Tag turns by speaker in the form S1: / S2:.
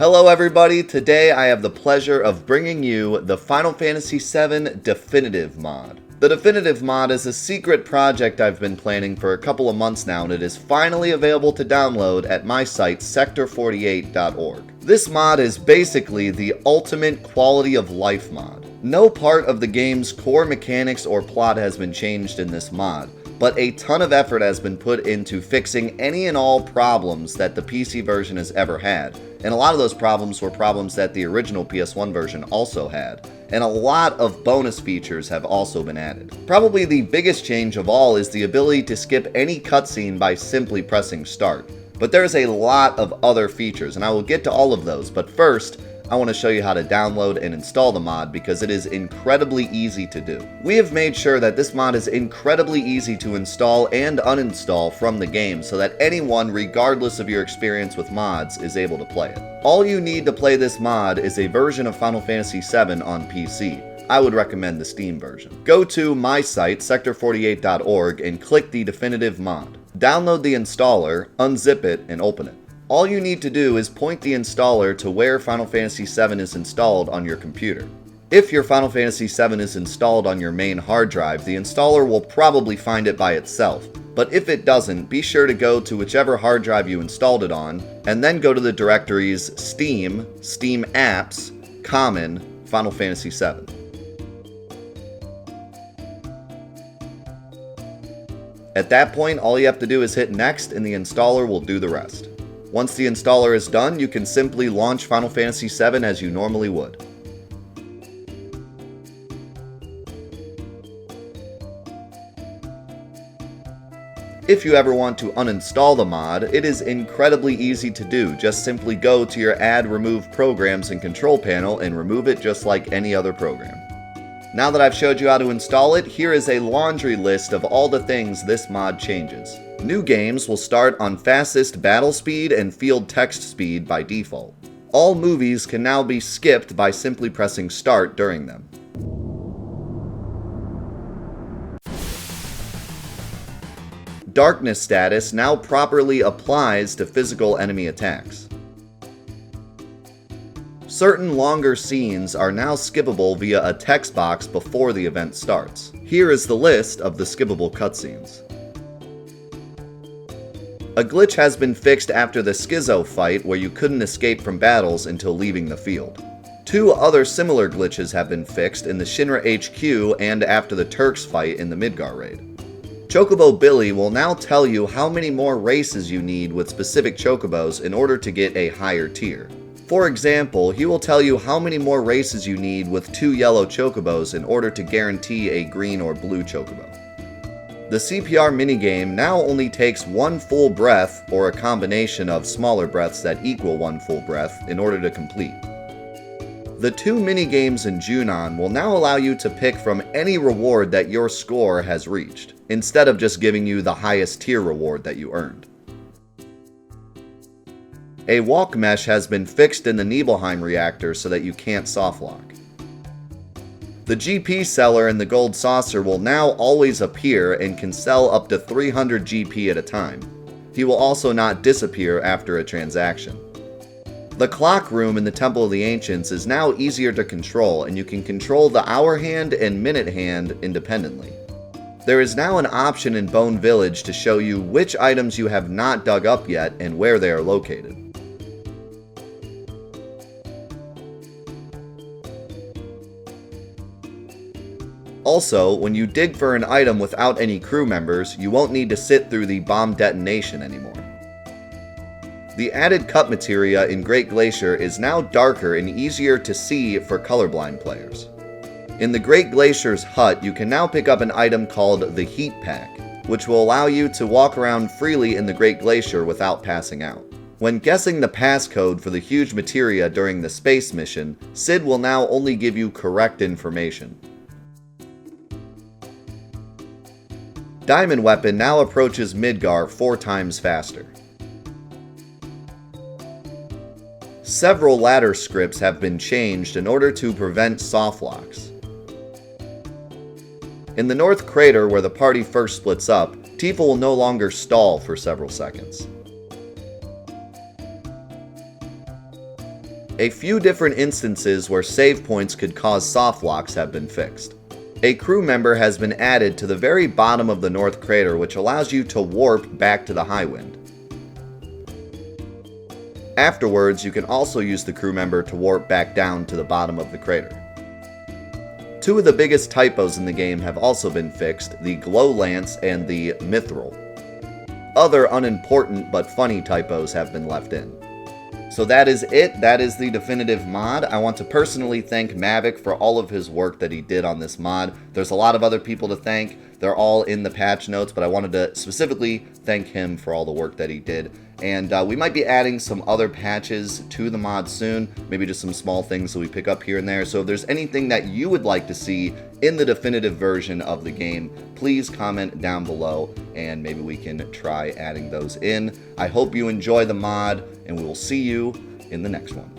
S1: Hello everybody, today I have the pleasure of bringing you the Final Fantasy VII Definitive Mod. The Definitive Mod is a secret project I've been planning for a couple of months now, and it is finally available to download at my site, sector48.org. This mod is basically the ultimate quality of life mod. No part of the game's core mechanics or plot has been changed in this mod, but a ton of effort has been put into fixing any and all problems that the PC version has ever had. And a lot of those problems were problems that the original PS1 version also had. And a lot of bonus features have also been added. Probably the biggest change of all is the ability to skip any cutscene by simply pressing start. But there's a lot of other features, and I will get to all of those. But first, I want to show you how to download and install the mod because it is incredibly easy to do. We have made sure that this mod is incredibly easy to install and uninstall from the game so that anyone, regardless of your experience with mods, is able to play it. All you need to play this mod is a version of Final Fantasy VII on PC. I would recommend the Steam version. Go to my site, sector48.org, and click the Definitive Mod. Download the installer, unzip it, and open it. All you need to do is point the installer to where Final Fantasy VII is installed on your computer. If your Final Fantasy VII is installed on your main hard drive, the installer will probably find it by itself. But if it doesn't, be sure to go to whichever hard drive you installed it on, and then go to the directories Steam, Steam Apps, Common, Final Fantasy VII. At that point, all you have to do is hit Next, and the installer will do the rest. Once the installer is done, you can simply launch Final Fantasy VII as you normally would. If you ever want to uninstall the mod, it is incredibly easy to do. Just simply go to your Add Remove Programs and Control panel and remove it just like any other program. Now that I've showed you how to install it, here is a laundry list of all the things this mod changes. New games will start on fastest battle speed and field text speed by default. All movies can now be skipped by simply pressing start during them. Darkness status now properly applies to physical enemy attacks. Certain longer scenes are now skippable via a text box before the event starts. Here is the list of the skippable cutscenes. A glitch has been fixed after the Schizo fight where you couldn't escape from battles until leaving the field. Two other similar glitches have been fixed in the Shinra HQ and after the Turks fight in the Midgar raid. Chocobo Billy will now tell you how many more races you need with specific chocobos in order to get a higher tier. For example, he will tell you how many more races you need with 2 yellow chocobos in order to guarantee a green or blue chocobo. The CPR minigame now only takes 1 full breath or a combination of smaller breaths that equal 1 full breath in order to complete. The 2 minigames in Junon will now allow you to pick from any reward that your score has reached, instead of just giving you the highest tier reward that you earned. A walk mesh has been fixed in the Nibelheim reactor so that you can't softlock. The GP seller in the Gold Saucer will now always appear and can sell up to 300 GP at a time. He will also not disappear after a transaction. The clock room in the Temple of the Ancients is now easier to control, and you can control the hour hand and minute hand independently. There is now an option in Bone Village to show you which items you have not dug up yet and where they are located. Also, when you dig for an item without any crew members, you won't need to sit through the bomb detonation anymore. The added cut materia in Great Glacier is now darker and easier to see for colorblind players. In the Great Glacier's hut, you can now pick up an item called the Heat Pack, which will allow you to walk around freely in the Great Glacier without passing out. When guessing the passcode for the huge materia during the space mission, Sid will now only give you correct information. Diamond Weapon now approaches Midgar 4 times faster. Several ladder scripts have been changed in order to prevent softlocks. In the North Crater, where the party first splits up, Tifa will no longer stall for several seconds. A few different instances where save points could cause soft locks have been fixed. A crew member has been added to the very bottom of the North Crater, which allows you to warp back to the Highwind. Afterwards, you can also use the crew member to warp back down to the bottom of the crater. Two of the biggest typos in the game have also been fixed, the Glow Lance and the Mithril. Other unimportant but funny typos have been left in. So that is it. That is the definitive mod. I want to personally thank Mavic for all of his work that he did on this mod. There's a lot of other people to thank. They're all in the patch notes, but I wanted to specifically thank him for all the work that he did. And we might be adding some other patches to the mod soon, maybe just some small things that we pick up here and there. So if there's anything that you would like to see in the definitive version of the game, please comment down below and maybe we can try adding those in. I hope you enjoy the mod, and we will see you in the next one.